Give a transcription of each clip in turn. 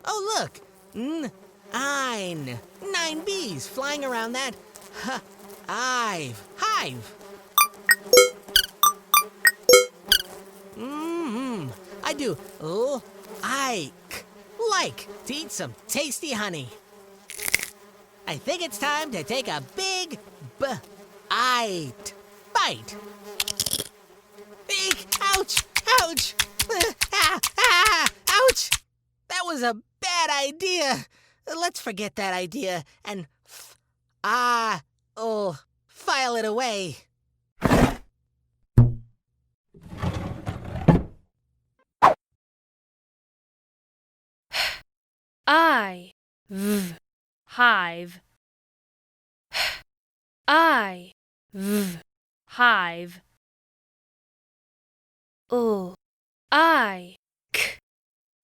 Oh, look! Ein. 9 bees flying around that hive. I do like to eat some tasty honey. I think it's time to take a big bite. Eek! Ouch! Ouch! Ouch! That was a bad idea. Let's forget that idea and file it away. hive. hive.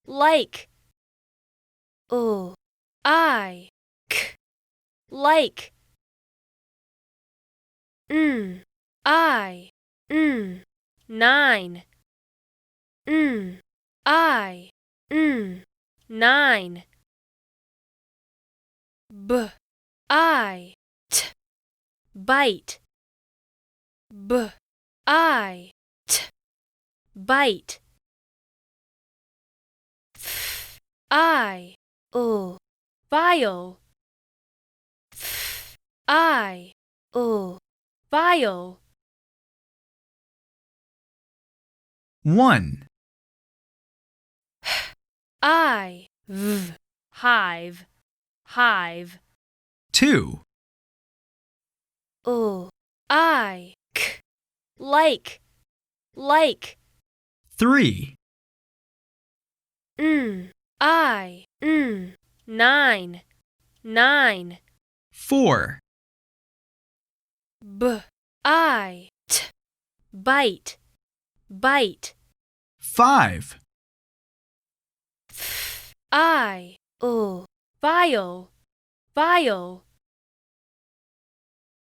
Like. Like. Nine. Nine. Bite. Bite. File. File. 1, hive. 2, Like. 3, Nine. 4, Bite. 5, File.